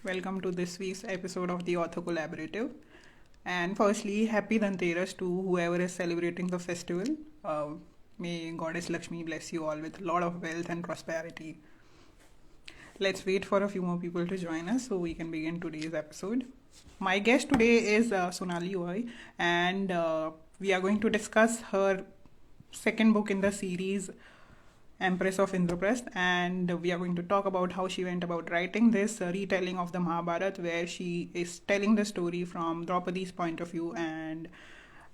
Welcome to this week's episode of the Author Collaborative. And firstly, happy Dhanteras to whoever is celebrating the festival. Uh, May Goddess Lakshmi bless you all with a lot of wealth and prosperity. Let's wait for a few more people to join us so we can begin today's episode. My guest today is Sonali Oy, and we are going to discuss her second book in the series, Empress of Indraprastha, and we are going to talk about how she went about writing this retelling of the Mahabharata, where she is telling the story from Draupadi's point of view, and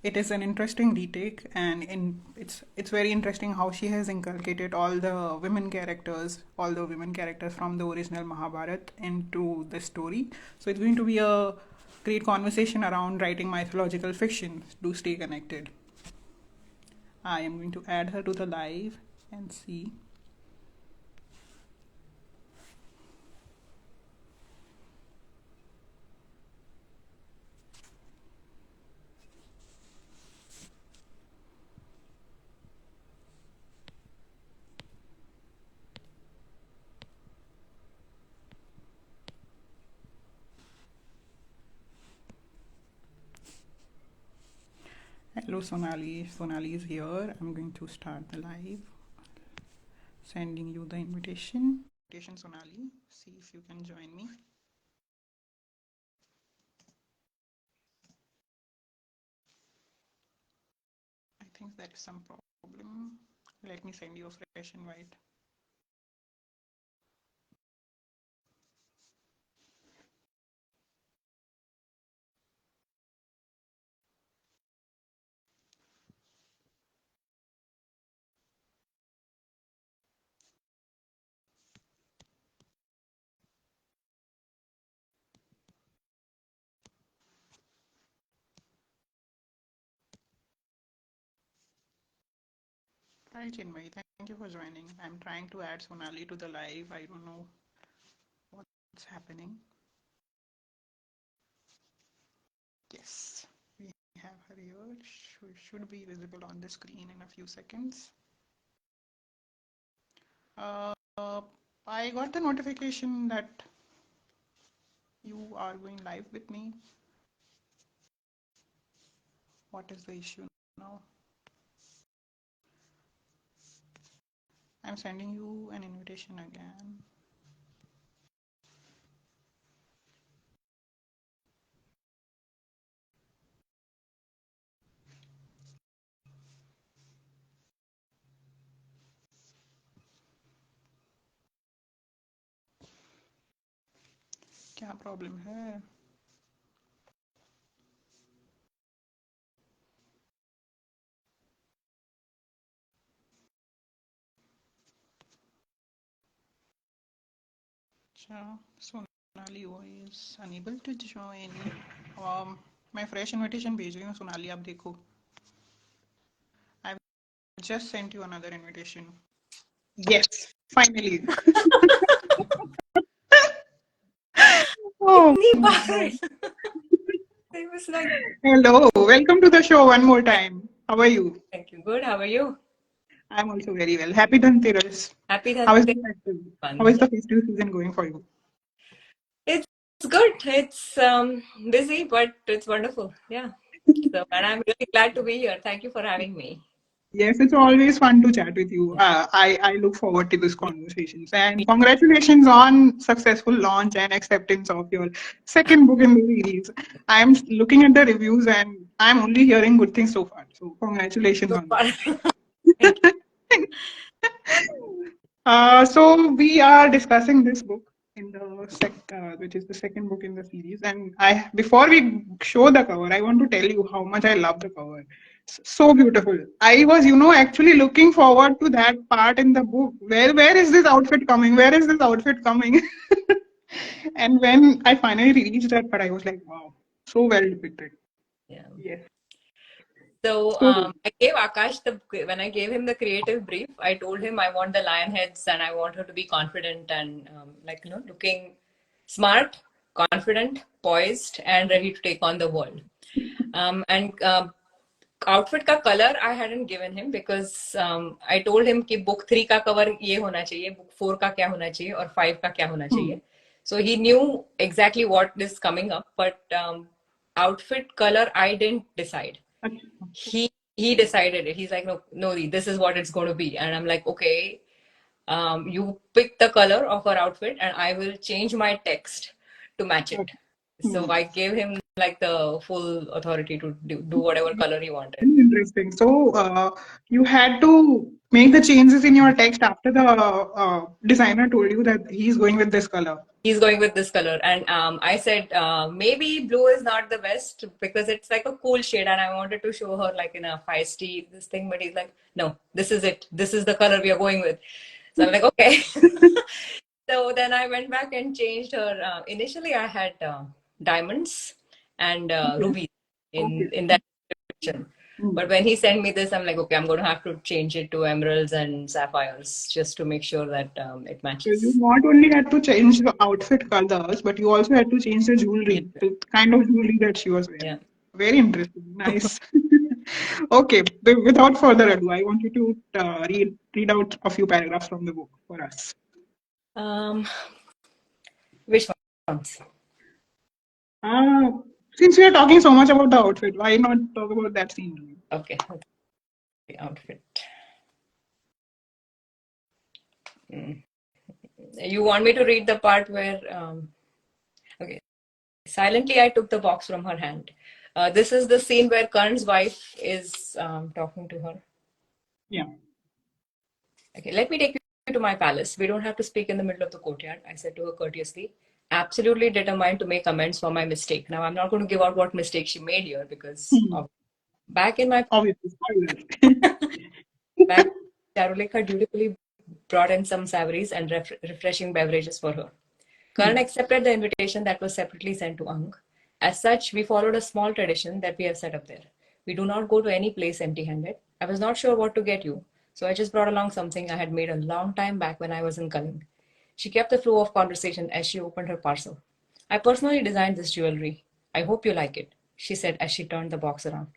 it is an interesting retake, and it's very interesting how she has inculcated all the women characters from the original Mahabharata into the story. So it's going to be a great conversation around writing mythological fiction. Do stay connected. I am going to add her to the live and see. Hello Sonali. Sonali is here. I'm going to start the live. Sending you the invitation. Invitation Sonali. See if you can join me. I think there is some problem. Let me send you a fresh invite. Hi Chinmay, thank you for joining. I'm trying to add Sonali to the live. I don't know what's happening. Yes, we have her here. Should be visible on the screen in a few seconds. Uh, I got the notification that you are going live with me. What is the issue now? I'm sending you an invitation again. क्या problem है? अच्छा, Sonali is unable to join. मैं fresh invitation भेज रही हूँ सोनाली, आप देखो. I've just sent you another invitation. Yes, finally. Oh इतनी my bar God. it was like, Hello, welcome to the show one more time. How are you? thank you. Good. How are you? I'm also very well. Happy Dhanteras. Happy How is the Dhanteras. festival? How Fun. is the festival season going for you? It's good. It's busy, but it's wonderful. Yeah. So, and I'm really glad to be here. Thank you for having me. Yes, it's always fun to chat with you. I look forward to these conversations. And Me- congratulations on successful launch and acceptance of your second book in the series. I'm looking at the reviews and I'm only hearing good things so far. So congratulations So on far. Thank you. that. So we are discussing this book in the which is the second book in the series. And I, before we show the cover, I want to tell you how much I love the cover. So beautiful. I was, actually looking forward to that part in the book. Where is this outfit coming? Where is this outfit coming? And when I finally reached that part, I was like, wow, so well depicted. Yeah. Yes, So so good. I gave Akash when I gave him the creative brief, I told him I want the lion heads and I want her to be confident and looking smart, confident, poised, and ready to take on the world. And outfit का colour I hadn't given him because I told him कि book 3 का cover ये होना चाहिए, book 4 का क्या होना चाहिए और 5 का क्या होना Hmm. चाहिए. So he knew exactly what is coming up, but outfit color I didn't decide. He decided it. He's like, no, no, this is what it's going to be, and I'm like, okay, you pick the color of her outfit, and I will change my text to match it. So I gave him like the full authority to do whatever color he wanted. Interesting. So you had to make the changes in your text after the designer told you that he's going with this color. He's going with this color, and I said maybe blue is not the best because it's like a cool shade, and I wanted to show her like in a feisty this thing, but he's like, no, this is it, this is the color we are going with. So I'm like, okay. So then I went back and changed her. Initially I had diamonds and Okay. rubies in that description, but when he sent me this, I'm like, okay, I'm going to have to change it to emeralds and sapphires just to make sure that it So you matches. not only had to change the outfit colors, but you also had to change the Yeah. jewelry, the kind of jewelry that she was Yeah. wearing. Very interesting. Nice. Okay. Without further ado, I want you to read out a few paragraphs from the book for us. Um, which ones? Uh, since we are talking so much about the outfit, why not talk about that scene? Okay, the outfit. Mm. You want me to read the part where? Okay. Silently, I took the box from her hand. This is the scene where Karn's wife is talking to her. Yeah. Okay, let me take you to my palace. We don't have to speak in the middle of the courtyard, I said to her courteously, absolutely determined to make amends for my mistake. Now, I'm not going to give out what mistake she made here because back in my Obviously. back, Charuleka dutifully brought in some savories and refreshing beverages for her. Karan accepted the invitation that was separately sent to Ang. As such, we followed a small tradition that we have set up there. We do not go to any place empty handed. I was not sure what to get you, so I just brought along something I had made a long time back when I was in Culling. She kept the flow of conversation as she opened her parcel. I personally designed this jewelry. I hope you like it, she said as she turned the box around.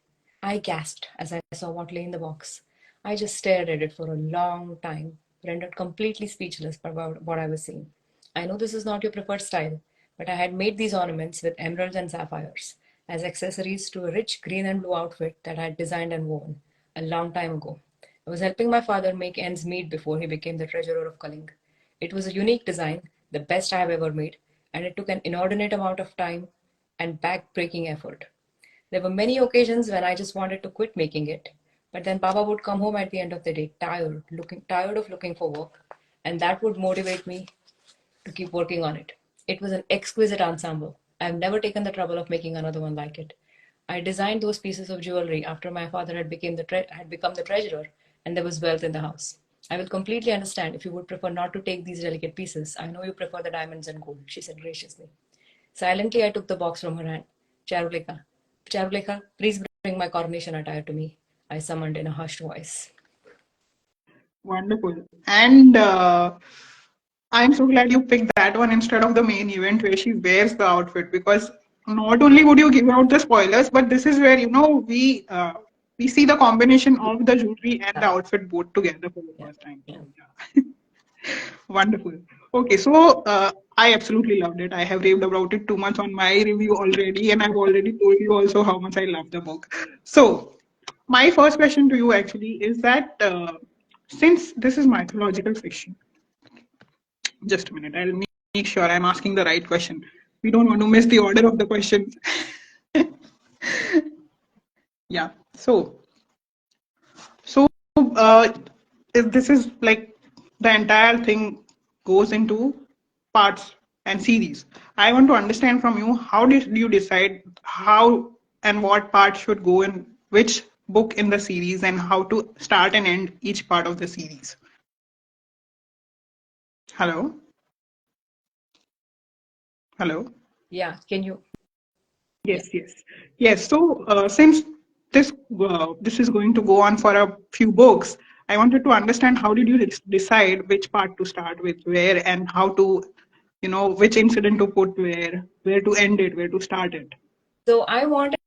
I gasped as I saw what lay in the box. I just stared at it for a long time, rendered completely speechless by what I was seeing. I know this is not your preferred style, but I had made these ornaments with emeralds and sapphires as accessories to a rich green and blue outfit that I had designed and worn a long time ago. I was helping my father make ends meet before he became the treasurer of Culling. It was a unique design, the best I have ever made, and it took an inordinate amount of time and back-breaking effort. There were many occasions when I just wanted to quit making it, but then Papa would come home at the end of the day tired of looking for work, and that would motivate me to keep working on it. It was an exquisite ensemble. I've never taken the trouble of making another one like it. I designed those pieces of jewelry after my father had become the treasurer and there was wealth in the house. I will completely understand if you would prefer not to take these delicate pieces. I know you prefer the diamonds and gold, she said graciously. Silently, I took the box from her hand. Charuleka, Charuleka, please bring my coronation attire to me, I summoned in a hushed voice. Wonderful. And I'm so glad you picked that one instead of the main event where she wears the outfit, because not only would you give out the spoilers, but this is where we see the combination of the jewelry and the Yeah, outfit both together for the yeah, first time. yeah. So yeah, wonderful. Okay, so I absolutely loved it. I have raved about it too much on my review already, and I've already told you also how much I love the book. So my first question to you actually is that since this is mythological fiction, just a minute, I'll make sure I'm asking the right question. We don't want to miss the order of the questions. Yeah. So uh, if this is like the entire thing goes into parts and series. I want to understand from you, how did you decide how and what part should go in which book in the series, and how to start and end each part of the series? Hello? Hello? Yeah, can you? Yeah. Yes. So since this is going to go on for a few books, I wanted to understand, how did you decide which part to start with, where, and how to, which incident to put where to end it, where to start it. So I wanted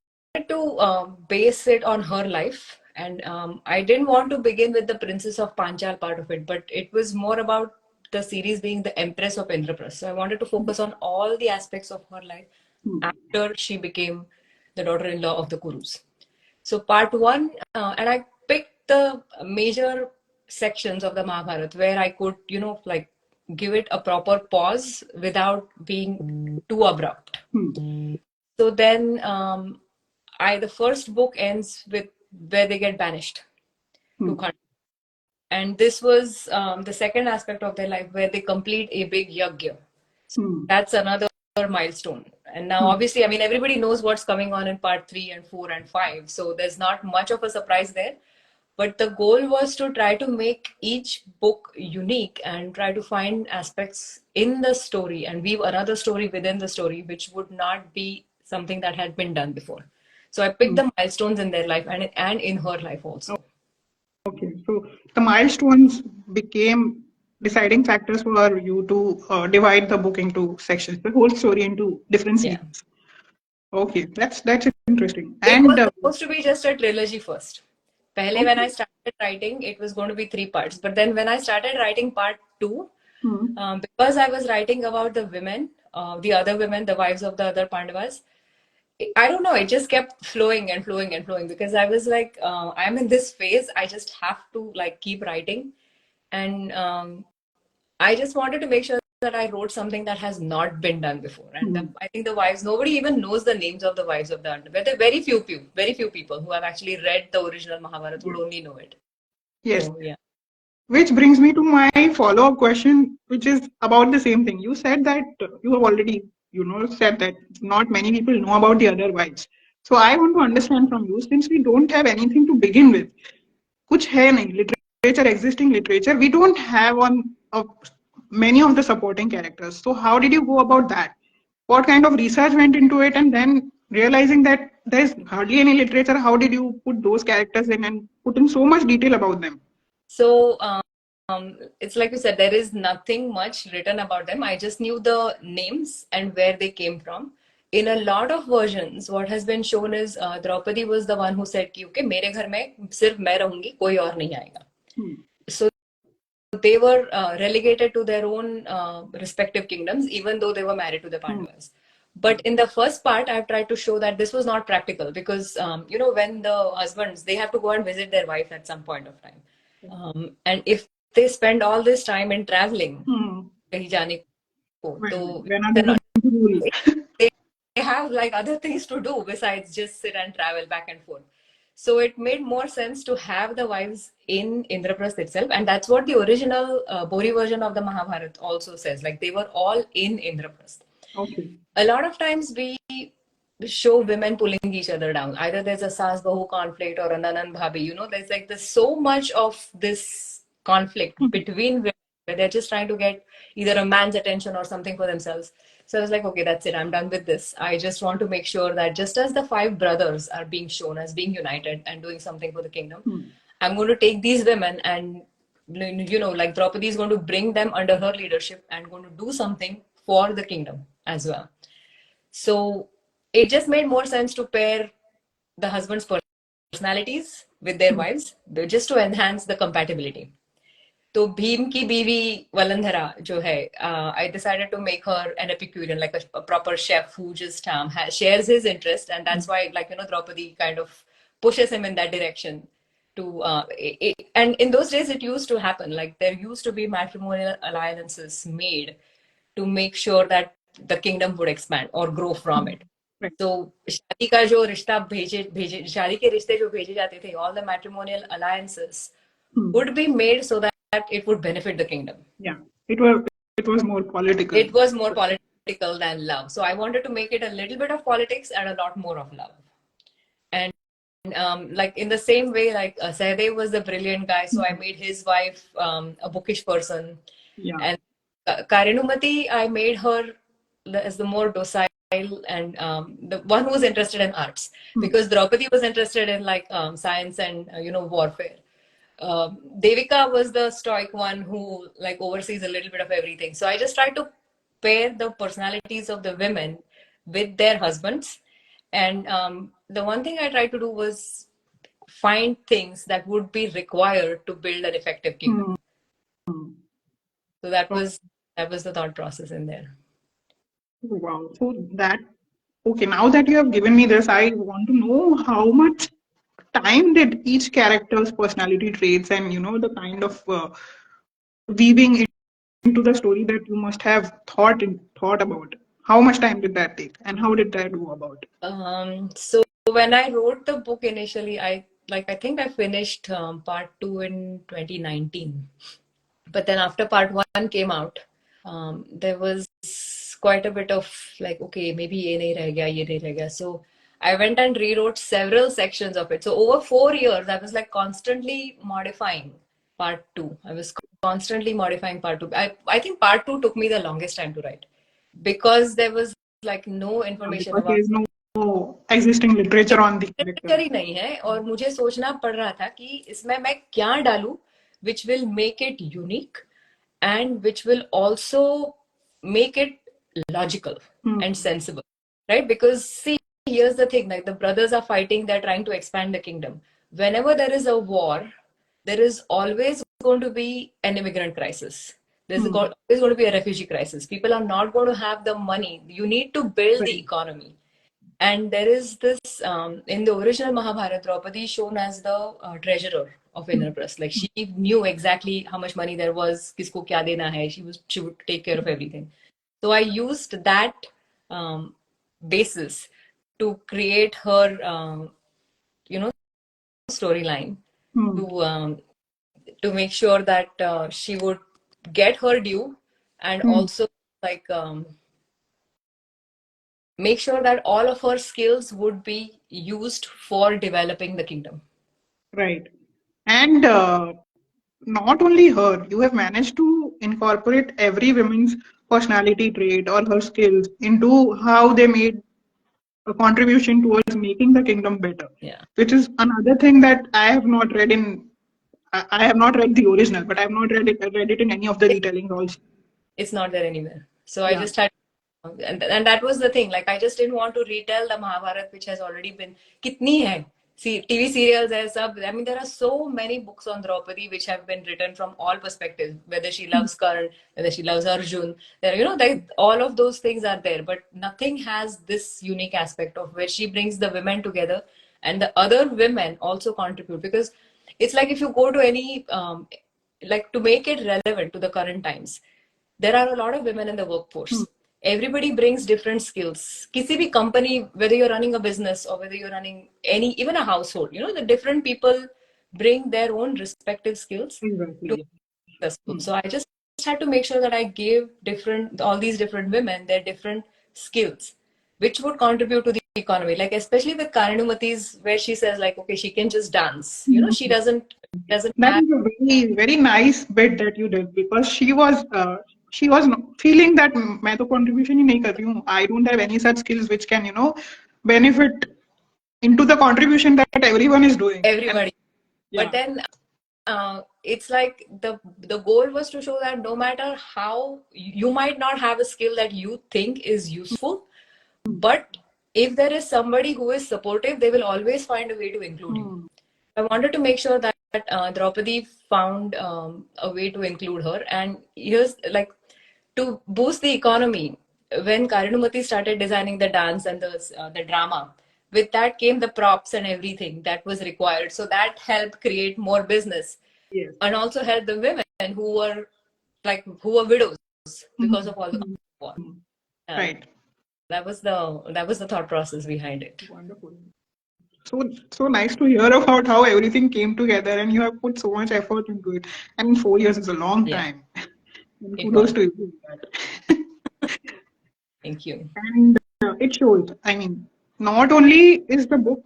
to base it on her life, and I didn't want to begin with the Princess of Panchal part of it, but it was more about the series being the Empress of Indraprastha. So I wanted to focus on all the aspects of her life after she became the daughter-in-law of the Kurus. So part one, and I picked the major sections of the Mahabharata where I could, like give it a proper pause without being too abrupt. So then, the first book ends with where they get banished to Khand. And this was the second aspect of their life where they complete a big yagya. So that's another milestone. And now, obviously, I mean, everybody knows what's coming on in part 3 and 4 and 5. So there's not much of a surprise there. But the goal was to try to make each book unique and try to find aspects in the story and weave another story within the story, which would not be something that had been done before. So I picked the milestones in their life and in her life also. Okay, so the milestones became deciding factors for you to divide the book into sections, the whole story into different Yeah. scenes. Okay, that's interesting. It And was supposed to be just a trilogy first. Pehle, when I started writing, it was going to be 3 parts. But then when I started writing part 2, because I was writing about the women, the other women, the wives of the other Pandavas, I don't know, it just kept flowing and flowing and flowing because I was like, I'm in this phase. I just have to like keep writing. And I just wanted to make sure that I wrote something that has not been done before. And I think the wives, nobody even knows the names of the wives of the Underwear. There are very few people who have actually read the original Mahabharata would only know it. yes, So, yeah. which brings me to my follow-up question, which is about the same thing. You said that you have already, said that not many people know about the other wives. So I want to understand from you, since we don't have anything to begin with, कुछ है नहीं literature, existing literature, we don't have on many of the supporting characters. So how did you go about that? What kind of research went into it? And then realizing that there's hardly any literature, how did you put those characters in and put in so much detail about them? So, it's like you said, there is nothing much written about them. I just knew the names and where they came from. In a lot of versions, what has been shown is Draupadi was the one who said, कि, okay, मेरे घर में सिर्फ मैं रहूंगी, कोई और नहीं आएगा. So they were relegated to their own respective kingdoms, even though they were married to the Pandavas. But in the first part, I've tried to show that this was not practical because, when the husbands, they have to go and visit their wife at some point of time. And if they spend all this time in traveling, kahin jaane ko, to they're not, they have like other things to do besides just sit and travel back and forth. So it made more sense to have the wives in Indraprastha itself, and that's what the original Bori version of the Mahabharata also says. Like they were all in Indraprastha. Okay. A lot of times we show women pulling each other down. Either there's a Saas Bahu conflict or a Nanan Bhabi. There's so much of this conflict between women where they're just trying to get either a man's attention or something for themselves. So I was like, okay, that's it. I'm done with this. I just want to make sure that just as the 5 brothers are being shown as being united and doing something for the kingdom, I'm going to take these women and, like Draupadi is going to bring them under her leadership and going to do something for the kingdom as well. So it just made more sense to pair the husband's personalities with their wives, just to enhance the compatibility. So Bhim ki biwi Valandhara jo hai, I decided to make her an Epicurean, like a proper chef who just shares his interest, and that's why, Draupadi kind of pushes him in that direction. And in those days, it used to happen. Like there used to be matrimonial alliances made to make sure that the kingdom would expand or grow from it. So शादी का जो रिश्ता भेजे शादी के रिश्ते जो भेजे जाते थे, all the matrimonial alliances would be made so that it would benefit the kingdom. Yeah, it was more political. It was more political than love. So I wanted to make it a little bit of politics and a lot more of love. And like in the same way, like Sahadev was the brilliant guy, so I made his wife a bookish person. Yeah. And Karinumati, I made her as the more docile and the one who was interested in arts, because Draupadi was interested in like science and warfare. Devika was the stoic one who like oversees a little bit of everything. So I just tried to pair the personalities of the women with their husbands. And the one thing I tried to do was find things that would be required to build an effective kingdom. So that was the thought process in there. Wow. So that, okay, now that you have given me this, I want to know how much time did each character's personality traits and, the kind of weaving into the story that you must have thought about. How much time did that take and how did that go about? So when I wrote the book initially, I think I finished part two in 2019. But then after part one came out, there was quite a bit of like, okay, maybe ye nahi reh gaya, ye nahi reh gaya. So I went and rewrote several sections of it. So over 4 years, I was like constantly modifying part two. I was constantly modifying part two. I think part two took me the longest time to write because there was like no information Because about there is no existing literature on the character. Literature ही नहीं है और मुझे सोचना पड़ रहा था कि इसमें मैं क्या डालूं which will make it unique and which will also make it logical and Hmm. sensible, right? Because see, here's the thing, like the brothers are fighting, they're trying to expand the kingdom. Whenever there is a war, there is always going to be an immigrant crisis. There's Hmm. always going to be a refugee crisis. People are not going to have the money. You need to build the Right. economy. And there is this in the original Mahabharata, Draupadi is shown as the treasurer of Indraprastha. Like she knew exactly how much money there was, kisko kya dena hai. She would take care of everything. So I used that um, basis to create her, you know, storyline Hmm. to um, to make sure that she would get her due, and Hmm. also like make sure that all of her skills would be used for developing the kingdom. Right. And not only her, you have managed to incorporate every woman's personality trait or her skills into how they made a contribution towards making the kingdom better, Yeah, which is another thing that I have not read in. I have not read the original, but I have not read it in any of the retellings also. it's not there anywhere. So I Yeah. just had, and that was the thing. Like I just didn't want to retell the Mahabharata, which has already been. Kitni hai? See, TV serials, hai sab. I mean, there are so many books on Draupadi which have been written from all perspectives. Whether she loves Karn, whether she loves Arjun, there, all of those things are there. But nothing has this unique aspect of where she brings the women together, and the other women also contribute, because it's like if you go to any like to make it relevant to the current times, there are a lot of women in the Hmm. workforce. Everybody brings different skills. Kisi bhi company, whether you're running a business or whether you're running any, even a household, the different people bring their own respective skills to Exactly. successful. Hmm. So I just had to make sure that I gave all these different women their different skills, which would contribute to the economy. Like especially with Karanumati's, where she says like, okay, she can just dance. She doesn't That have is a very very nice bit that you did because she was feeling that मैं तो contribution ही नहीं कर रही हूँ. I don't have any such skills which can benefit into the contribution that everyone is doing. And everybody. But yeah. then it's like the goal was to show that no matter how you might not have a skill that you think is useful, but if there is somebody who is supportive, they will always find a way to include you. Hmm. I wanted to make sure that Draupadi found a way to include her. And here's like to boost the economy. When Karinumati started designing the dance and the drama, with that came the props and everything that was required. So that helped create more business, Yes. and also helped the women who were widows because Mhm. of all the Mhm. war. Yeah, Right. that was the thought process behind it. Wonderful. So nice to hear about how everything came together and you have put so much effort into it. I mean, 4 years is a long Yeah, time. And it kudos was. to you for that. Thank you. And it shows. I mean, not only is the book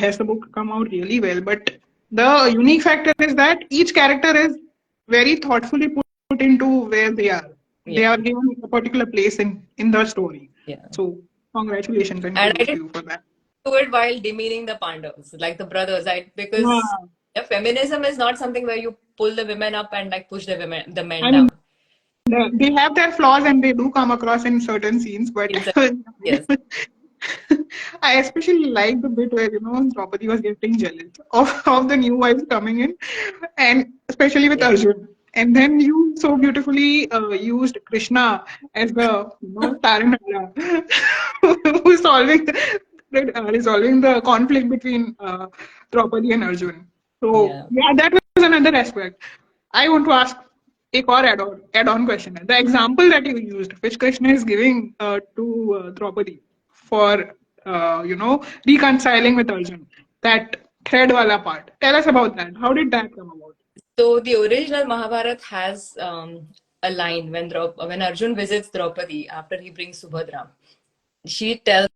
has the book come out really well, but the unique factor is that each character is very thoughtfully put into where they are. Yeah, They are given a particular place in the story. yeah. So congratulations and And I kudos to didn't you for that. do it while demeaning the Pandavas, like the brothers. Because Yeah. feminism is not something where you pull the women up and like push the men I mean, down. they have their flaws and they do come across in certain scenes, but In yes, I especially like the bit where Draupadi was getting jealous of the new wives coming in, and especially with yeah, Arjun. And then you so beautifully used Krishna as the Taranara who's resolving the conflict between Draupadi and Arjun. So Yeah. yeah, that was another aspect. I want to ask एक और add-on question. The example that you used, which Krishna is giving to Draupadi for reconciling with Arjun, that thread wala part. Tell us about that. How did that come about? So the original Mahabharata has a line when Arjun visits Draupadi after he brings Subhadra. She tells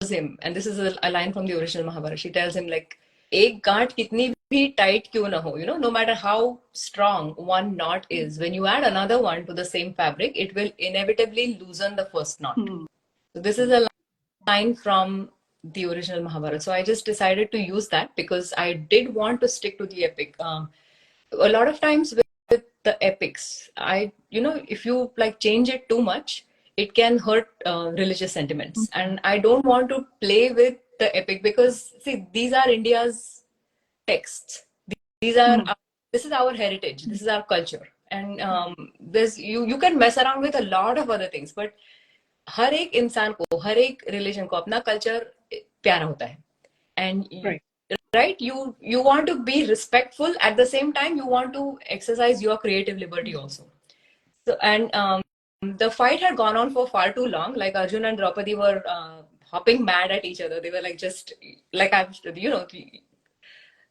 him, and this is a line from the original Mahabharata. She tells him like, "एक गांठ कितनी भी tight क्यों ना हो, no matter how strong one knot is, when you add another one to the same fabric, it will inevitably loosen the first knot." Hmm. So this is a line from the original Mahabharata. So I just decided to use that because I did want to stick to the epic. A lot of times with the epics, if you like change it too much, it can hurt religious sentiments. And I don't want to play with the epic because, see, these are India's texts. These are Hmm. this is our heritage. This is our culture. And there's you can mess around with a lot of other things, but हर एक इंसान को हर एक religion को अपना culture प्यारा होता है and Right. right you want to be respectful at the same time you want to exercise your creative liberty also. So and the fight had gone on for far too long. Like Arjun and Draupadi were hopping mad at each other. They were like just like I've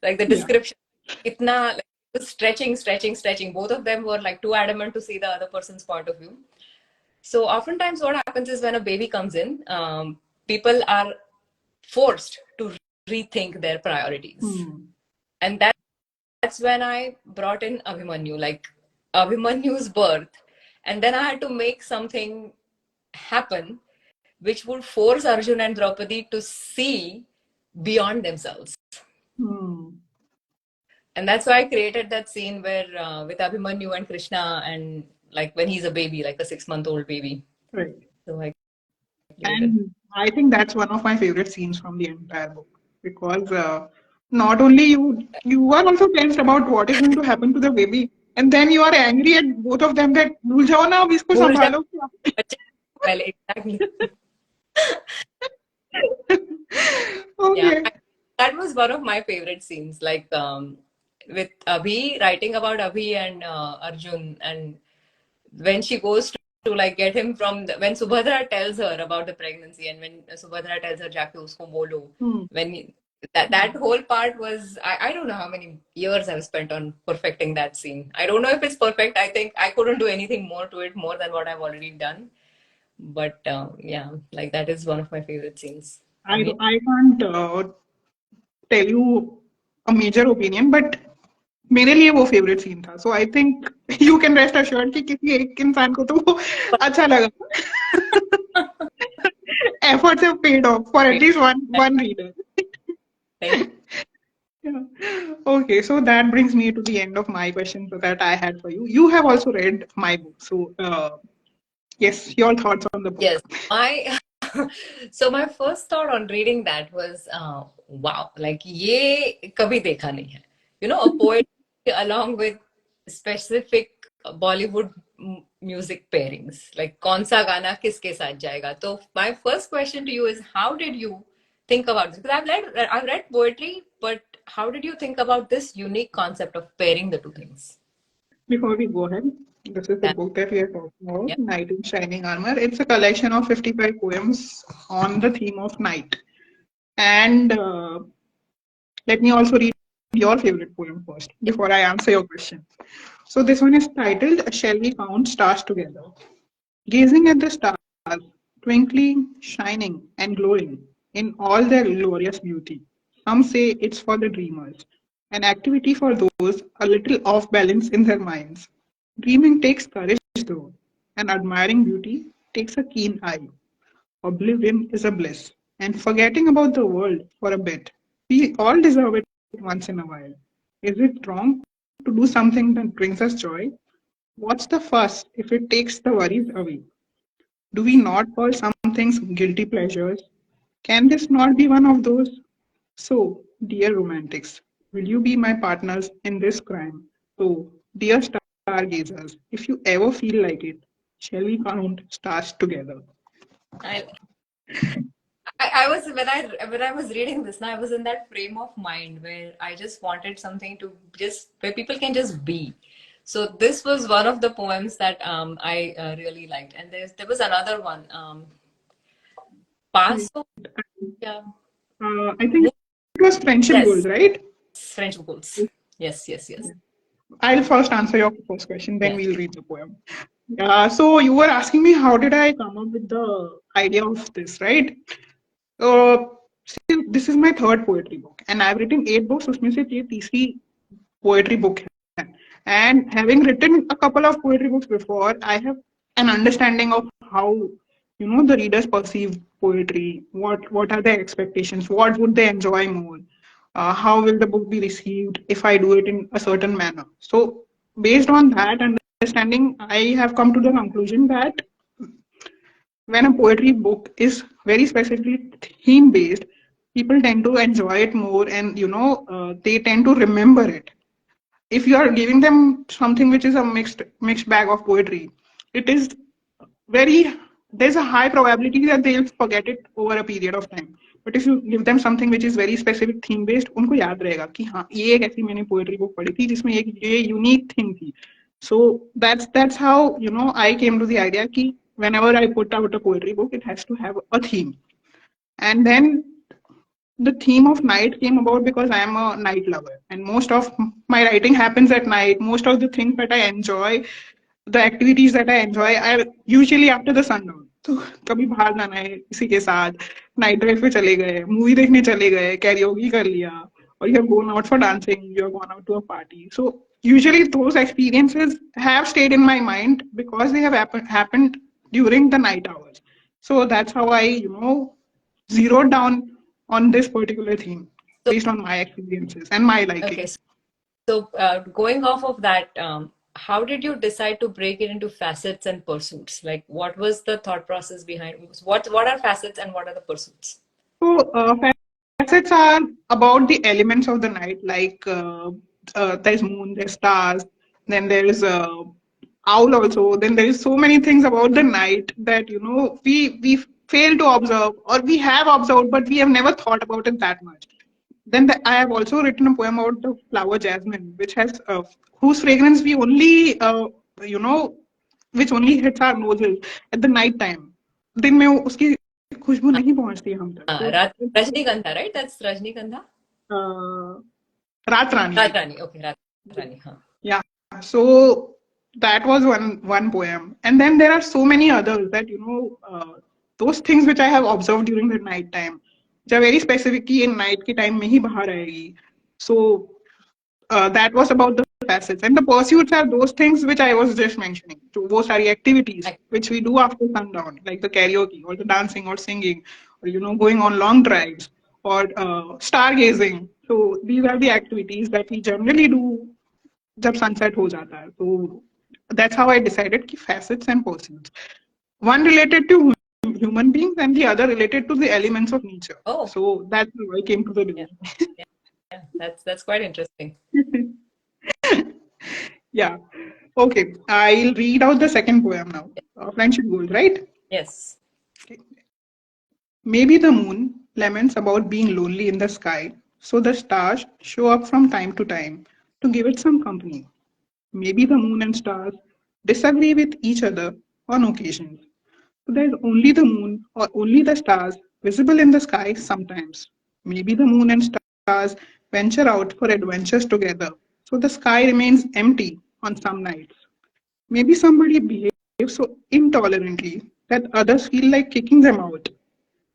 like the Yeah. description itna like stretching both of them were like too adamant to see the other person's point of view. So oftentimes what happens is when a baby comes in, people are forced to rethink their priorities. Hmm. And that's when I brought in Abhimanyu, like Abhimanyu's birth. And then I had to make something happen which would force Arjun and Draupadi to see beyond themselves. Hmm. And that's why I created that scene where with Abhimanyu and Krishna and like when he's a baby, like a 6-month-old baby. Right. So I created. And I think that's one of my favorite scenes from the entire book because not only you are also tensed about what is going to happen to the baby, and then you are angry at both of them that भूल जाओ ना अब इसको भूल संभालो बच्चे पहले exactly. Yeah, Okay. that was one of my favorite scenes. Like with Abhi writing about Abhi and Arjun, and when she goes to like get him from when Subhadra tells her about the pregnancy, and when Subhadra tells her जाके उसको बोलो, Hmm. when that whole part was I don't know how many years I've spent on perfecting that scene. I don't know if it's perfect. I think I couldn't do anything more to it more than what I've already done. But yeah, like that is one of my favorite scenes. Abhi. I can't tell you a major opinion, but मेरे लिए वो favourite scene था so I think you can rest assured कि किसी एक इंसान को तो वो अच्छा लगा efforts have paid off for at least one reader. Thank you. Yeah. Okay, so that brings me to the end of my questions that I had for you. You have also read my book, so yes, your thoughts on the Yes, book. my so my first thought on reading that was, wow, like ये कभी देखा नहीं है. A poet along with specific Bollywood music pairings. Like कौन सा गाना किसके साथ जाएगा. So my first question to you is, how did you think about this? Because I've read poetry, but how did you think about this unique concept of pairing the two things? Before we go ahead, this is the Yeah, book that we are talking yeah. about, Night in Shining Armour. It's a collection of 55 poems on the theme of night. And let me also read your favorite poem first before I answer your question. So this one is titled Shall We Count Stars Together? Gazing at the stars, twinkling, shining, and glowing in all their glorious beauty. Some say it's for the dreamers, an activity for those a little off balance in their minds. Dreaming takes courage though, and admiring beauty takes a keen eye. Oblivion is a bliss, and forgetting about the world for a bit. We all deserve it once in a while. Is it wrong to do something that brings us joy? What's the fuss if it takes the worries away? Do we not call some things guilty pleasures? Can this not be one of those? So, dear romantics, will you be my partners in this crime? So, dear stars, stargazers. If you ever feel like it, shall we count stars together? I, I was when I was reading this, now I was in that frame of mind where I just wanted something to just where people can just be. So this was one of the poems that I really liked, and there was another one, Right. Paso, yeah, I think it was friendship goals, yes, right? French goals, yes, yes, yes, I'll first answer your first question, then yes. we'll read the poem. So you were asking me how did I come up with the idea of this, right? Uh, See, this is my third poetry book, and I've written 8 books. उसमें से ये तीसरी poetry book है. And having written a couple of poetry books before, I have an understanding of how the readers perceive poetry. What are their expectations? What would they enjoy more? How will the book be received if I do it in a certain manner? So based on that understanding, I have come to the conclusion that when a poetry book is very specifically theme based, people tend to enjoy it more, and they tend to remember it. If you are giving them something which is a mixed bag of poetry, it is very there's a high probability that they'll forget it over a period of time. But if you give them something which is very specific theme based, उनको याद रहेगा कि हाँ ये एक ऐसी मैंने poetry book पढ़ी थी जिसमें एक ये यूनिक थिंग थी. So that's how I came to the idea कि whenever I put out a poetry book, it has to have a theme. And then the theme of night came about because I am a night lover, and most of my writing happens at night. Most of the things that I enjoy, the activities that I enjoy, are usually after the sundown. तो कभी बाहर जाना है किसी के साथ, night drive पे चले गए, मूवी देखने चले गए, कैरियोगी कर लिया, or you have gone out for dancing, you have gone out to a party. So usually those experiences have stayed in my mind because they have happened during the night hours. So that's how I zeroed down on this particular theme So based on my experiences and my okay, liking. so going off of that, how did you decide to break it into facets and pursuits? Like, what was the thought process behind what are facets and what are the pursuits? So facets are about the elements of the night, like there's moon, there's stars, then there is a owl also. Then there is so many things about the night that we fail to observe, or we have observed, but we have never thought about it that much. Then I have also written a poem about the flower jasmine, which has whose fragrance we only you know which only hits our noses at the night time. दिन में उसकी खुशबू नहीं पहुंचती हम तक. तो Rajnikantha, right? That's Rajnikantha? uh, रात रानी, I think. Rajrani, okay, Rajrani, huh. Yeah. So that was one poem, and then there are so many others that those things which I have observed during the night time, which are very specific कि in night के time में ही बाहर आएगी. So that was about the facets, and the pursuits are those things which I was just mentioning. So those are the activities which we do after sundown, like the karaoke or the dancing or singing, or going on long drives or stargazing. So these are the activities that we generally do जब sunset हो जाता है. तो that's how I decided कि facets and pursuits, one related to human beings and the other related to the elements of nature. Oh, So that's how I came to the yeah, decision. yeah, that's quite interesting. Yeah. Okay, I'll read out the second poem now. Friendship goals, right? Yes. Okay. Maybe the moon laments about being lonely in the sky, so the stars show up from time to time to give it some company. Maybe the moon and stars disagree with each other on occasions. So there's only the moon or only the stars visible in the sky sometimes. Maybe the moon and stars venture out for adventures together. So the sky remains empty on some nights. Maybe somebody behaves so intolerantly that others feel like kicking them out.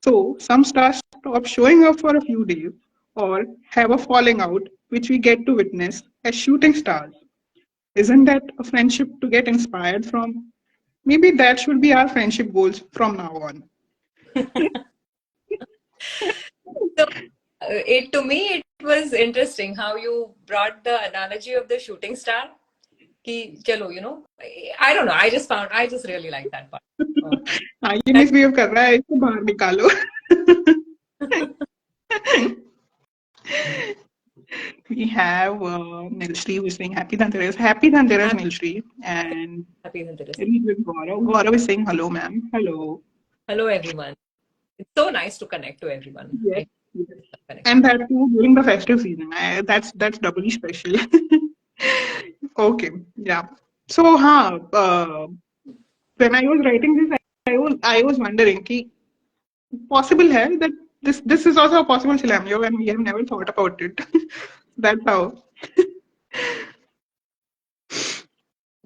So some stars stop showing up for a few days or have a falling out, which we get to witness as shooting stars. Isn't that a friendship to get inspired from? Maybe that should be our friendship goals from now on. So, it to me it was interesting how you brought the analogy of the shooting star. Ki, chalo, I don't know. I just really like that part. हाँ ये misbehave कर रहा है, इसको बाहर निकालो. We have Nilshri who is saying Happy Dhanteras. Happy Dhanteras, Happy, Nilshri. And happy Dhanteras. read with Gaurav. Gaurav is saying hello, ma'am. Hello. Hello, everyone. It's so nice to connect to everyone. Yes. I Yes. connection. And that too during the festive season. That's doubly special. Okay. Yeah. So, when I was writing this, I was wondering, कि possible है that this is also a possible scenario and we have never thought about it. That's how.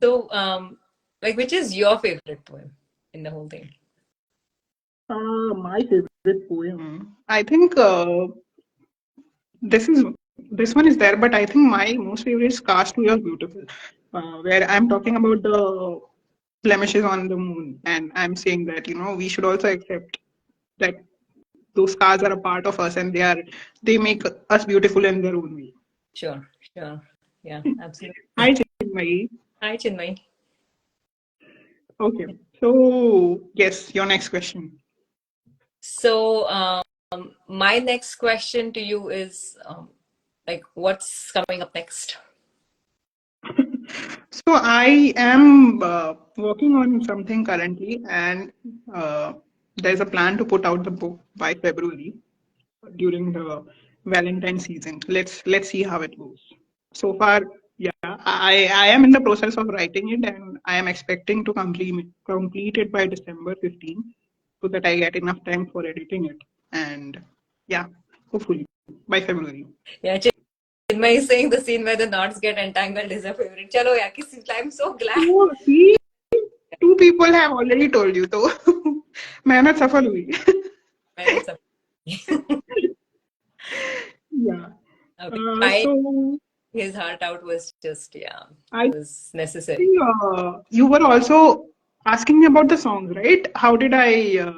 So, like, which is your favorite poem in the whole thing? My favorite poem. I think this is this one is there, but I think my most favorite is Cast to Your Beautiful, where I'm talking about the blemishes on the moon, and I'm saying that we should also accept that those scars are a part of us, and they make us beautiful in their own way. Sure, sure. Yeah, absolutely. Hi, Chinmay. Hi, Chinmay. Okay, so yes, your next question. So, my next question to you is, like, what's coming up next? So I am working on something currently, and there's a plan to put out the book by February during the Valentine season. Let's see how it goes. So far, yeah, I am in the process of writing it, and I am expecting to complete it by December 15th, so that I get enough time for editing it. And yeah, hopefully by February. Yeah, Chinmay is saying the scene where the knots get entangled is her favorite. Chalo, yeah, I'm so glad. So see, two people have already told you, तो मेहनत सफल हुई. And it's a Yeah. crying So his heart out was just, yeah, I was necessary. think you were also asking me about the songs, right? How did I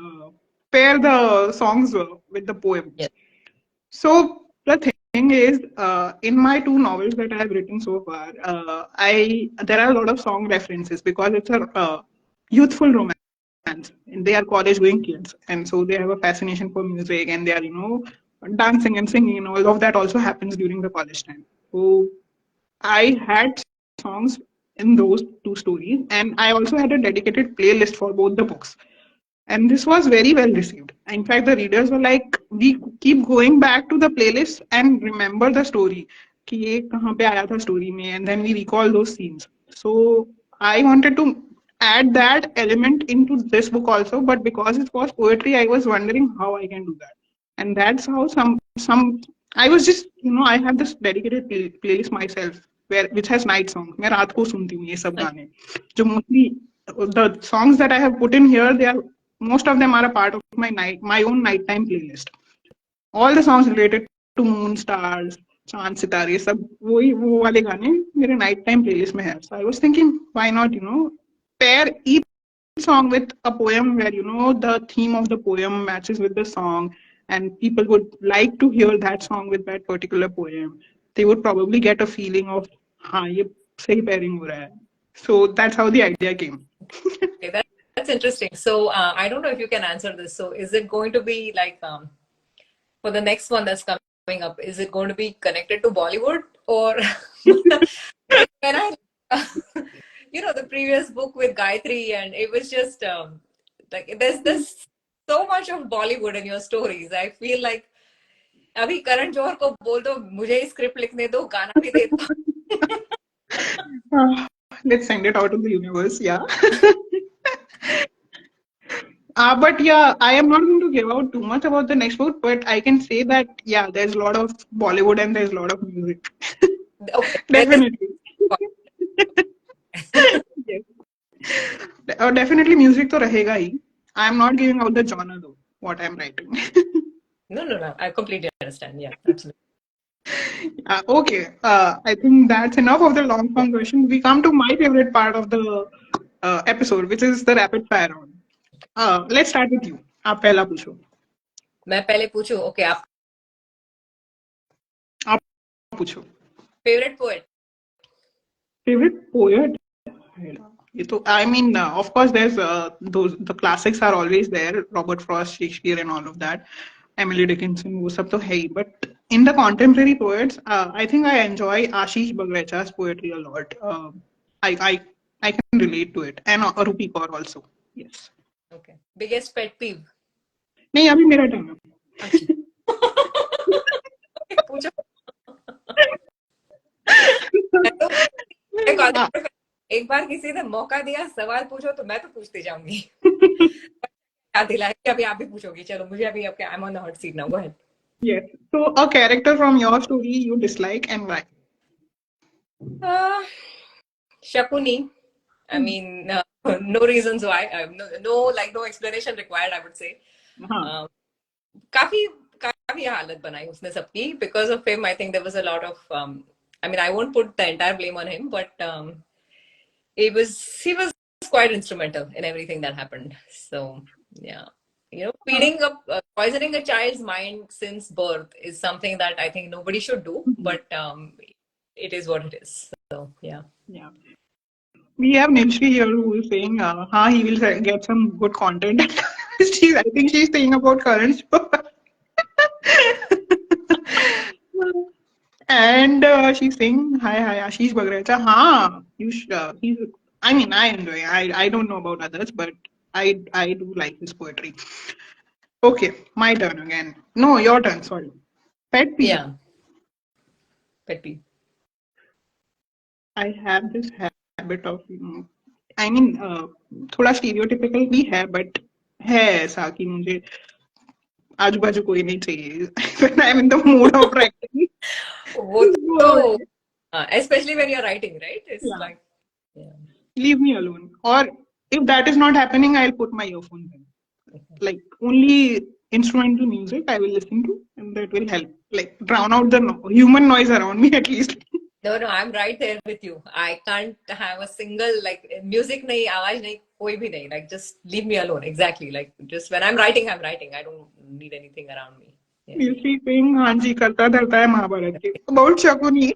pair the songs with the poems? Yes. So the thing is, in my two novels that I have written so far, I there are a lot of song references because it's a youthful romance. And they are college-going kids, and so they have a fascination for music, and they are dancing and singing, and all of that also happens during the college time. So I had songs in those two stories, and I also had a dedicated playlist for both the books. And this was very well received. In fact, the readers were like, we keep going back to the playlist and remember the story. कि ये कहाँ पे आया था story में, and then we recall those scenes. So I wanted to add that element into this book also, but because it was poetry, I was wondering how I can do that. And that's how some I was just I have this dedicated playlist myself where which has night songs. मैं रात को सुनती हूँ ये सब गाने जो mostly the songs that I have put in here, they are most of them are a part of my own nighttime playlist. All the songs related to moon, stars, चांद सितारे सब वही वो वाले गाने मेरे नाइट टाइम प्लेलिस्ट में है. So I was thinking, why not pair each song with a poem where the theme of the poem matches with the song, and people would like to hear that song with that particular poem. They would probably get a feeling of हाँ ये सही pairing हो रहा है. So that's how the idea came. Okay, that's interesting. So, I don't know if you can answer this. So, is it going to be like, for the next one that's coming up, is it going to be connected to Bollywood or like when I, the previous book with Gayatri, and it was just like there's so much of Bollywood in your stories. I feel like अभी करण जौहर को बोल दो मुझे script लिखने दो गाना भी दे दो. Let's send it out to the universe. Yeah. But yeah, I am not going to give out too much about the next book, but I can say that yeah, there's a lot of Bollywood and there's a lot of music. Okay, there is. Definitely. Yes. Definitely music तो रहेगा ही. I am not giving out the genre though, what I'm writing. No. I completely understand. Yeah, absolutely. Okay, I think that's enough of the long form question. We come to my favorite part of the episode, which is the rapid fire round. Let's start with you. आप पहला पूछो. मैं पहले पूछूं. Okay, आप आप पूछो. favorite poet? Favorite poet? ये तो I mean, of course, there's the classics are always there. Robert Frost, Shakespeare, and all of that. Emily Dickinson, वो सब तो है ही. But in the contemporary poets, I think I enjoy Ashish Bagrecha's poetry a lot. I can relate to it, and Rupi Kaur also. Yes. Okay. Biggest pet peeve. नहीं अभी मेरा turn है. अच्छा. पूछो. मैं तो मैं हाँ. कॉलेज में एक बार किसी ने मौका दिया सवाल पूछो तो मैं तो पूछती जाऊंगी. याद दिलाया कि अभी आप भी पूछोगी. चलो मुझे अभी आपके I am on the hot seat now. Go ahead. Yes. So a character from your story you dislike and why? Shakuni. I mean, no reasons why. No explanation required. I would say. हाँ. काफी काफी हालत बनाई उसने सबकी. Because of him, I think there was a lot of. I mean, I won't put the entire blame on him, but he was quite instrumental in everything that happened. So yeah, poisoning a child's mind since birth is something that I think nobody should do, but it is what it is. So yeah. Yeah. We have Nilshri here who is saying, he will get some good content. I think she's saying about current show. And she's saying, hi, Ashish Bagrecha. I mean, I enjoy. I don't know about others, but I do like his poetry. Okay, my turn again. No, your turn. Sorry. Pet peeve. Yeah. Pet peeve. I have this habit of, I mean, थोड़ा stereotypical भी है, but है ऐसा कि मुझे आजू बाजू कोई नहीं चाहिए. When I'm in the mood of writing. वो तो especially when you're writing, right? It's Yeah. like, yeah. Leave me alone. Or if that is not happening, I'll put my earphones in. Like only instrumental music I will listen to, and that will help. Like drown out the human noise around me at least. No, I'm right there with you. I can't have a single music nahi, आवाज nahi, कोई भी nahi. Like just leave me alone. Exactly. Like just when I'm writing, I'm writing. I don't need anything around me. Yeah. You'll see saying, हाँ जी करता धरता है महाभारत के. About Shakuni.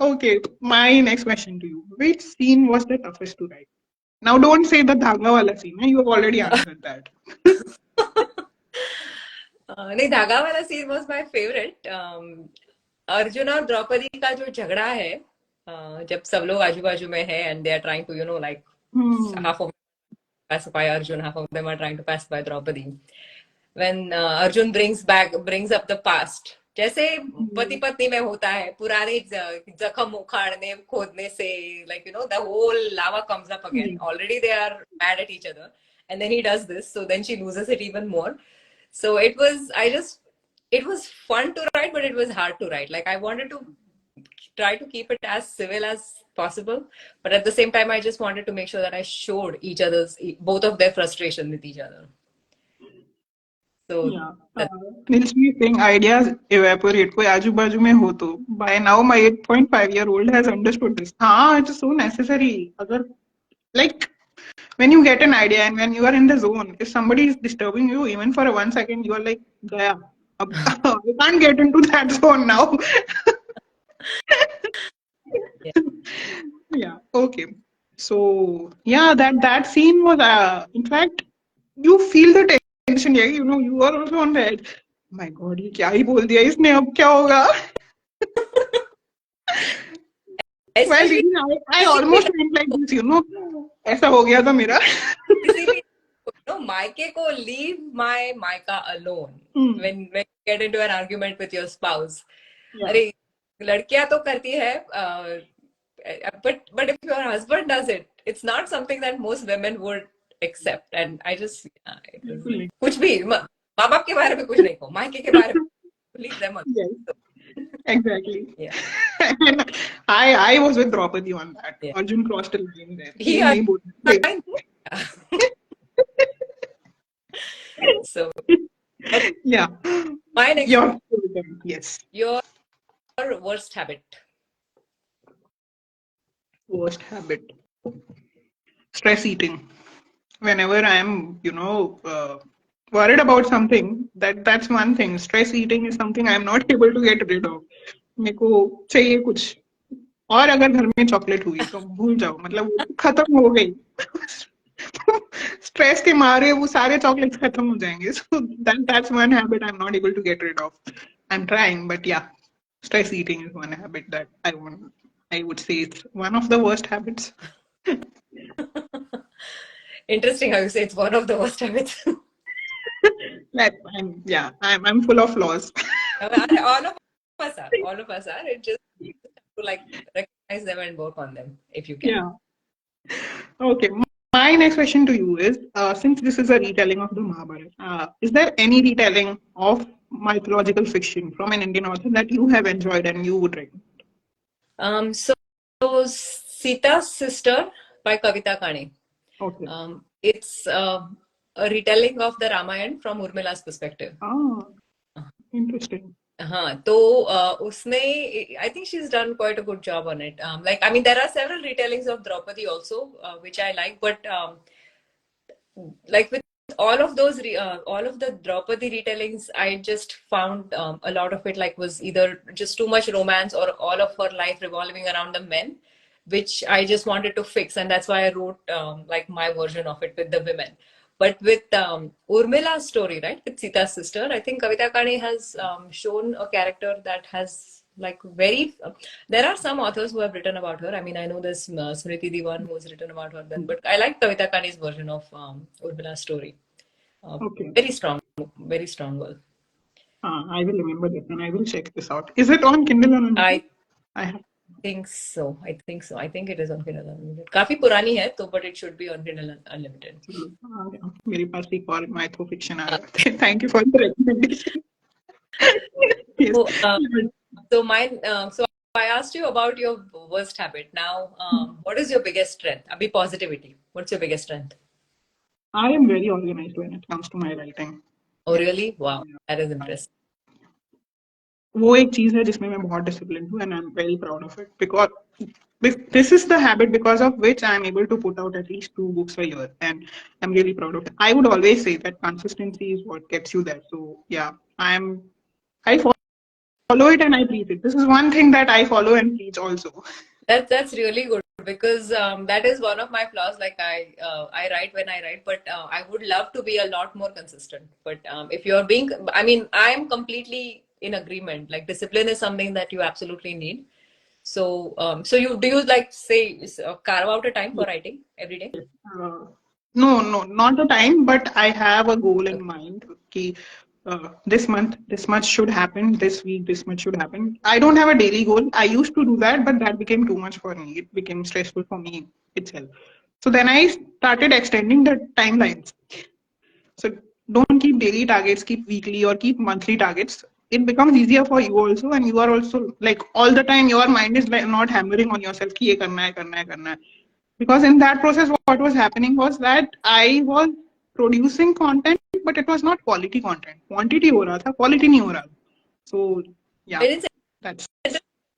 Okay, my next question to you. Which scene was the toughest to write? Now don't say the धागा वाला scene. You have already answered that. नहीं, धागा वाला scene was my favourite. Arjun और द्रौपदी का जो झगड़ा है, जब सब लोग आजू बाजू में है and they are trying to like half of pacify Arjun, half of them are trying to pacify Draupadi. When Arjun brings up the past, जैसे पति पत्नी में होता है, पुराने जख्म उखाड़ने खोदने से, like the whole lava comes up again. Already they are mad at each other, and then he does this, so then she loses it even more. So it was fun to write, but it was hard to write. Like I wanted to try to keep it as civil as possible, but at the same time I just wanted to make sure that I showed both of their frustration with each other. So yeah, Nilshri saying ideas evaporate कोई आजू बाजू में हो तो. By now my 8.5-year-old has understood this. हाँ, it is so necessary. अगर like when you get an idea and when you are in the zone, if somebody is disturbing you even for 1 second, you are like, gaya. I can't get into that zone now. Yeah. Okay. So yeah, that scene was in fact you feel the tension. Yeah, you are also on the edge. My God, ये क्या ही बोल दिया इसने, अब क्या होगा? Well, I almost went like this, ऐसा हो गया था मेरा. मायके को leave my maika alone when you get into an argument with your spouse. अरे लड़कियां तो करती है, but if your husband does it, it's not something that most women would accept. And I just कुछ भी माँ बाप के बारे में कुछ नहीं को, मायके के बारे में leave them alone. Yes. Exactly. Yeah. And I was with Draupadi on that. Yeah. Arjun crossed a line there. So yeah. My next yes. Your worst habit. Worst habit. Stress eating. Whenever I am, worried about something, that's one thing. Stress eating is something I am not able to get rid of. मेरे को चाहिए कुछ. और अगर घर में chocolate हुई तो भूल जाओ, मतलब खत्म हो गई. स्ट्रेस के मारे वो सारे चॉकलेट्स खत्म हो जाएंगे. So that's one habit I'm not able to get rid of. I'm trying, but yeah, stress eating is one habit that I would say it's one of the worst habits. Interesting how you say it's one of the worst habits. That I'm full of flaws. All of us are. All of us are. It just to like recognize them and work on them if you can. Yeah. Okay. My next question to you is, since this is a retelling of the Mahabharata, is there any retelling of mythological fiction from an Indian author that you have enjoyed and you would recommend? So Sita's Sister by Kavita Kane. Okay. It's a retelling of the Ramayana from Urmila's perspective. Ah, interesting. हाँ तो उसने I think she's done quite a good job on it. Like I mean there are several retellings of Draupadi also which I like, but like with all of those all of the Draupadi retellings, I just found a lot of it like was either just too much romance or all of her life revolving around the men, which I just wanted to fix, and that's why I wrote like my version of it with the women. But with Urmila's story, right, with Sita's sister, I think Kavita Kane has shown a character that has like very. There are some authors who have written about her. I mean, I know there's Smriti Diwan who has written about her then, but I like Kavita Kane's version of Urmila's story. Okay. Very strong girl. I will remember this and I will check this out. Is it on Kindle Unlimited? I have. think so. I think so. I think it is on Kindle Unlimited. काफी पुरानी है तो but it should be on Kindle Unlimited. मेरे पास एक और mytho fiction आ गया. Thank you for the recommendation. Yes. So mine. So I asked you about your worst habit. Now, what is your biggest strength? Abhi positivity. What's your biggest strength? I am very organized when it comes to my writing. Oh really? Wow, that is impressive. वो एक चीज है जिसमें मैं बहुत disciplined हूँ and I'm very proud of it because this is the habit because of which I'm able to put out at least 2 books a year and I'm really proud of it. I would always say that consistency is what gets you there. So yeah, I follow it and I preach it. This is one thing that I follow and preach also. That's really good because that is one of my flaws. Like I write when I write, but I would love to be a lot more consistent. But if you're being, I mean, I am completely in agreement. Like discipline is something that you absolutely need. So so you do you like say carve out a time for writing every day? No, not a time, but I have a goal in mind. Ki, this month, this much should happen. This week, this much should happen. I don't have a daily goal. I used to do that, but that became too much for me. It became stressful for me itself. So then I started extending the timelines. So don't keep daily targets, keep weekly or keep monthly targets. It becomes easier for you also, and you are also like all the time. Your mind is like not hammering on yourself. Ki ye karna hai, karna hai, karna hai. Because in that process, what was happening was that I was producing content, but it was not quality content. Quantity हो रहा था, quality नहीं हो रहा. So yeah, that's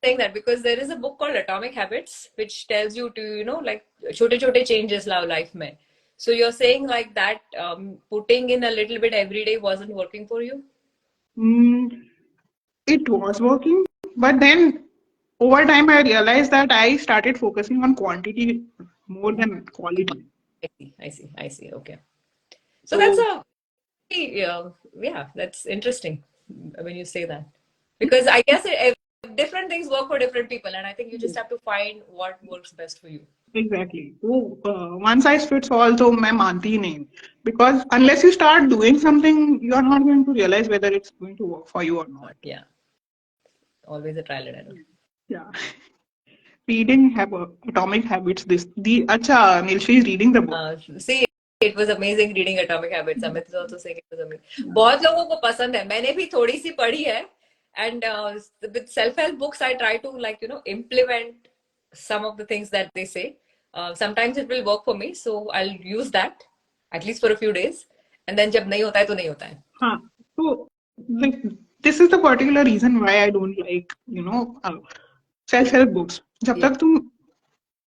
saying that because there is a book called Atomic Habits which tells you to like छोटे-छोटे changes life में. So you're saying like that putting in a little bit every day wasn't working for you? It was working, but then over time I realized that I started focusing on quantity more than quality. I see. Okay. So that's a yeah, that's interesting when you say that because I guess different things work for different people, and I think you just have to find what works best for you. Exactly. So one size fits all. So मैं मानती ही नहीं because unless you start doing something, you are not going to realize whether it's going to work for you or not. Yeah. Always a trial and error. Yeah. Reading Atomic Habits. Acha, Nilshi is reading the book. See, it was amazing reading Atomic Habits. Amit is also saying it was amazing. बहुत लोगों को पसंद है. मैंने भी थोड़ी सी पढ़ी है. And with self-help books, I try to implement some of the things that they say. Sometimes it will work for me, so I'll use that at least for a few days. And then जब नहीं होता है तो नहीं होता है. हाँ, so like this is the particular reason why I don't like self-help books. जब तक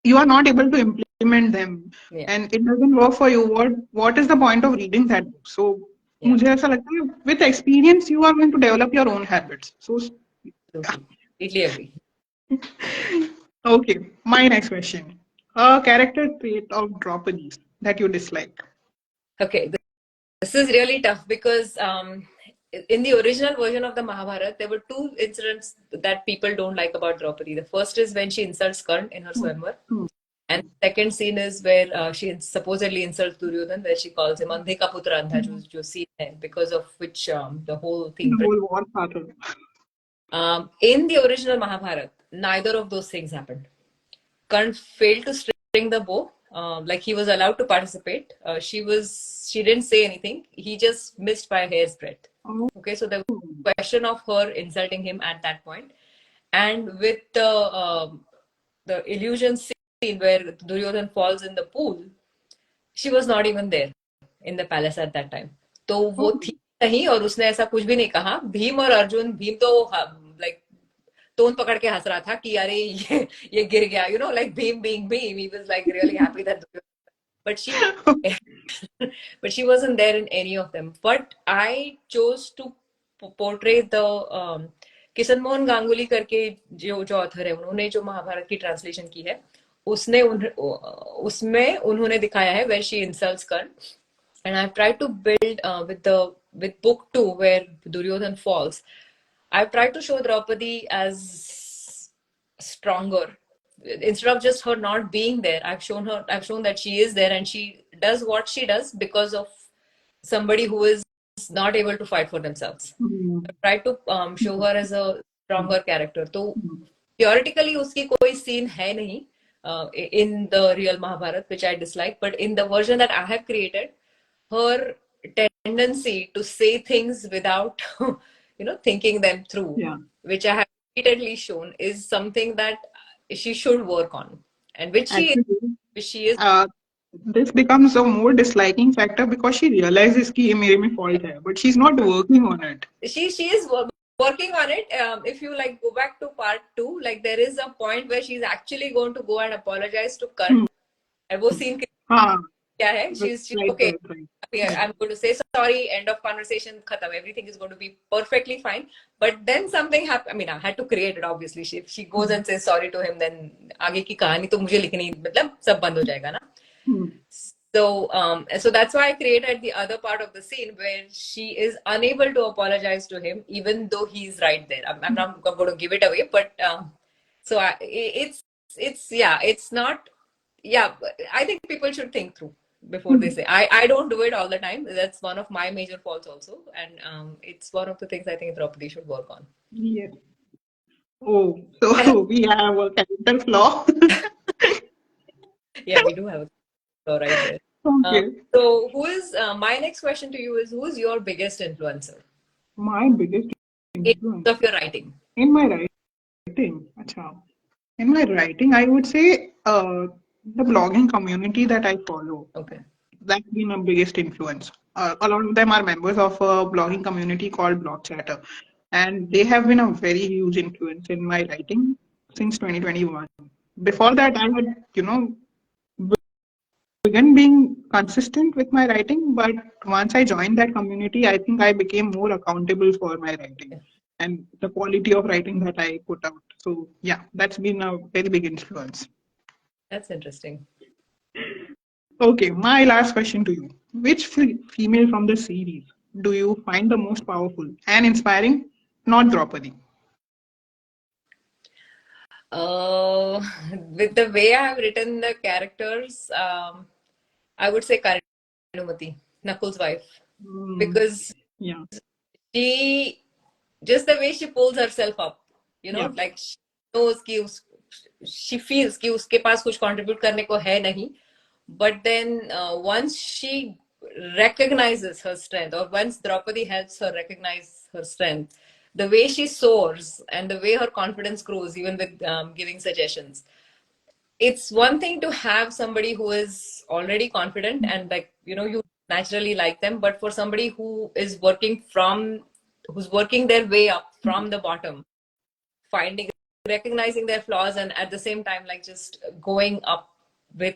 you are not able to implement them and it doesn't work for you, what is the point of reading that book? So मुझे ऐसा लगता है with experience you are going to develop your own habits. So completely agree. Okay, my next question. A character trait of Draupadi's that you dislike. Okay, this is really tough because in the original version of the Mahabharata, there were two incidents that people don't like about Draupadi. The first is when she insults Karn in her swamvar, and the second scene is where she supposedly insults Duryodhan, where she calls him Andhe ka putra andha, jo scene hai, because of which the whole thing. The whole war started. In the original Mahabharata, neither of those things happened. Karn failed to string the bow. Like he was allowed to participate. She didn't say anything. He just missed by a hair's breadth. Oh. Okay, so there was a question of her insulting him at that point. And with the illusion scene where Duryodhan falls in the pool, she was not even there in the palace at that time. तो वो Oh. थी नहीं और उसने ऐसा कुछ भी नहीं कहा. भीम और अर्जुन, भीम तो like तोन पकड़ के हंस रहा था कि अरे ये गिर गया, you know, like Bhim being Bhim, he was like really happy that, but she but she wasn't there in any of them. But I chose to portray the Kishan Mohan Ganguly करके जो ऑथर है, उन्होंने जो महाभारत की ट्रांसलेशन की है, उसमें उन्होंने दिखाया है where she insults Karn, and I've tried to build with book 2 where Duryodhan falls. I've tried to show Draupadi as stronger. Instead of just her not being there, I've shown that she is there and she does what she does because of somebody who is not able to fight for themselves. I've tried to show her as a stronger character. So theoretically, उसकी कोई scene है नहीं in the real Mahabharata, which I dislike. But in the version that I have created, her tendency to say things without thinking them through, which I have repeatedly shown, is something that she should work on, and which she is. This becomes a more disliking factor because she realizes कि ये मेरे में fault है, but she's not working on it. She is working on it. If you like go back to part 2, like there is a point where she's actually going to go and apologize to Karn. And वो scene क्या है? She's okay. I'm going to say sorry. End of conversation. Khatam. Everything is going to be perfectly fine. But then something happened. I mean, I had to create it. Obviously, if she goes and says sorry to him, then आगे की कहानी तो मुझे लिखनी, मतलब सब बंद हो जाएगा ना. So that's why I created the other part of the scene where she is unable to apologize to him, even though he's right there. I'm not going to give it away, but it's not. Yeah, I think people should think through before they say. I don't do it all the time. That's one of my major faults also, and it's one of the things I think Draupadi should work on. Yes. Oh, so we have a character flaw. Yeah, we do have a flaw right there. Okay. So who is my next question to you is, who is your biggest influencer? My biggest influence of your writing. In my writing, achha. In my writing, I would say the blogging community that I follow. Okay. That's been a biggest influence. A lot of them are members of a blogging community called Blog Chatter, and they have been a very huge influence in my writing since 2021. Before that, I had, began being consistent with my writing, but once I joined that community, I think I became more accountable for my writing and the quality of writing that I put out. So yeah, that's been a very big influence. That's interesting. Okay, my last question to you. Which female from the series do you find the most powerful and inspiring? Not Draupadi. With the way I have written the characters, I would say Karnumati, Nakul's wife, because she, just the way she pulls herself up, like she knows कि she feels कि उसके पास कुछ contribute करने को है नहीं, but then once she recognizes her strength, or once Draupadi helps her recognize her strength, the way she soars and the way her confidence grows, even with giving suggestions. It's one thing to have somebody who is already confident and you naturally like them, but for somebody who's working their way up from the bottom, recognizing their flaws, and at the same time just going up with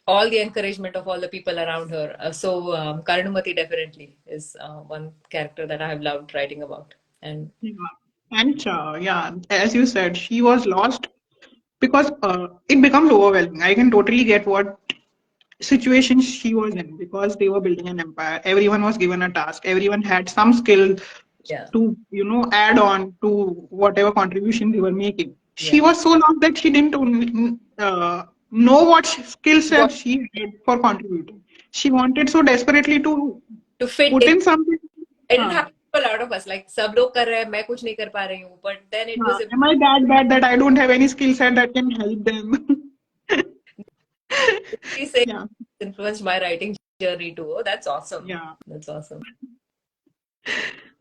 all the encouragement of all the people around her. Karnumati definitely is one character that I have loved writing about. And as you said, she was lost because it becomes overwhelming. I can totally get what situation she was in, because they were building an empire. Everyone was given a task. Everyone had some skill Yeah, to, add on to whatever contribution they were making. She yeah. was so lost that she didn't know what skill set What she had for contributing. She wanted so desperately to to fit put in? in something. It uh, happened to a lot of us. Like सब लोग कर रहे हैं, मैं कुछ नहीं कर पा रही हूँ. But then it was am I that bad that I don't have any skill set that can help them? he saying Yeah, influenced my writing journey too. Oh, that's awesome. yeah. That's awesome.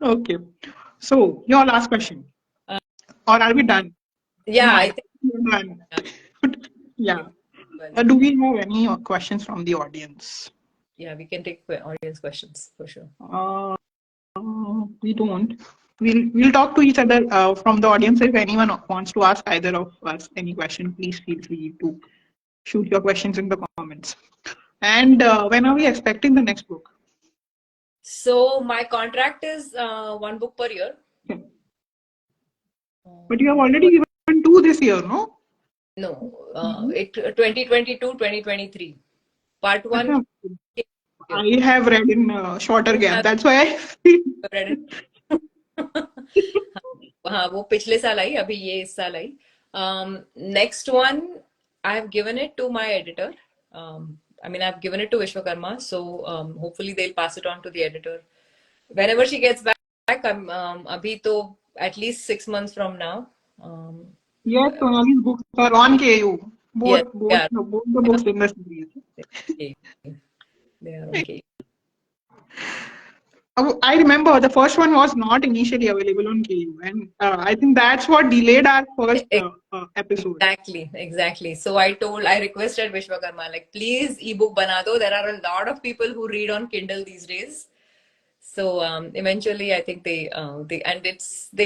Okay. So, your last question. Uh, Or are we done? yeah, I No, think we're done. yeah, Yeah. okay. Well, Do we have any questions from the audience? yeah, we can take audience questions for sure. We don't. We'll talk to each other from the audience. If anyone wants to ask either of us any question, please feel free to shoot your questions in the comments. And when are we expecting the next book? So my contract is one book per year. Okay. But you have already given two this year, no? No, it 2022, 2023. Part one. Achha, I have read in shorter You gap. have That's why I feel. read it. हाँ वो पिछले साल आई अभी ये इस साल आई next one I have given it to my editor. I mean I've given it to Vishwakarma, so hopefully they'll pass it on to the editor whenever she gets back. Abhi to at least 6 months from now. Yes, Sonali's books are on KU. Yes, Both the books in the series. they are okay. I remember the first one was not initially available on KU, and I think that's what delayed our first episode. Exactly. So I requested Vishwakarma, like, please ebook bana do. There are a lot of people who read on Kindle these days. So eventually, I think they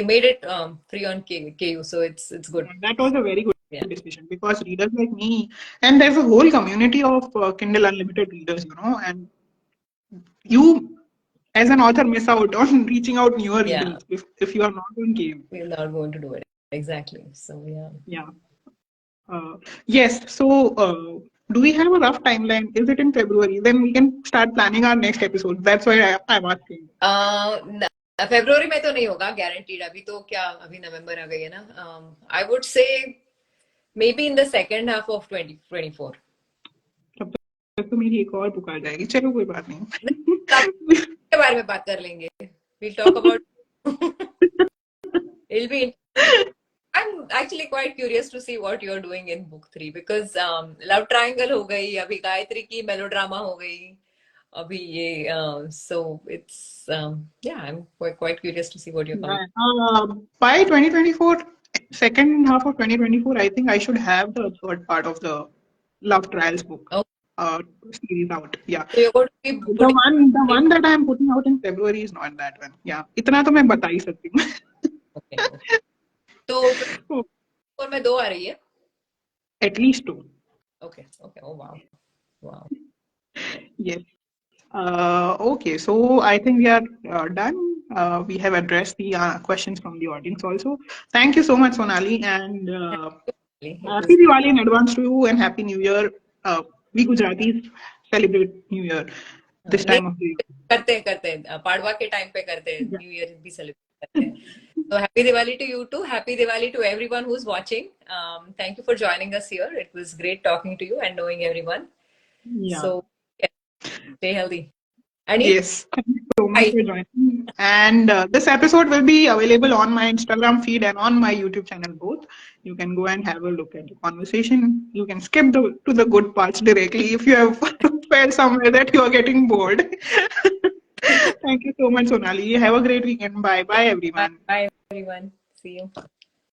made it free on KU, so it's good. That was a very good Yeah, decision, because readers like me, and there's a whole community of Kindle Unlimited readers, and you as an author miss out on reaching out newer yeah, readers if you are not on KU. we're not going to do it exactly. So yeah. Yeah. Yes. So, do we have a rough timeline? Is it in February? Then we can start planning our next episode. That's why I'm asking. February में तो नहीं होगा guaranteed. अभी तो क्या अभी नवंबर आ गई है ना. I would say maybe in the second half of 2024. तब तक तो मेरी एक और बुक आ जाएगी. चलो कोई बात नहीं. के बारे में बात कर लेंगे. We'll talk about. It'll be. I'm actually quite curious to see what you're doing in book 3, because love triangle हो गई, अभी गायत्री की melodrama हो गई, अभी ये so it's yeah, I'm quite curious to see what you're coming. By 2024, second half of 2024, I think I should have the third part of the Love Trials book Oh, series out. Yeah. so you're going to be The putting one that I am putting out in February is not that one. Yeah. इतना तो मैं बता ही सकती हूँ. okay. तो 24 में 2 आ रही है. At least two. Okay. Oh wow. Yes. Okay, so I think we are done. We have addressed the questions from the audience also. Thank you so much, Sonali, and happy Diwali in advance to you, and Happy New Year. We Gujaratis celebrate New Year this time of the year. करते हैं पाड़वा के time पे करते हैं, new year भी celebrate करते हैं. So happy Diwali to you too. Happy Diwali to everyone who's watching. Thank you for joining us here. It was great talking to you and knowing everyone. Yeah. So stay healthy. And yes, thank you so much for joining. And this episode will be available on my Instagram feed and on my YouTube channel both. You can go and have a look at the conversation. You can skip to the good parts directly if you have felt somewhere that you are getting bored. Thank you so much, Sonali. Have a great weekend. Bye, everyone. Bye everyone. See you.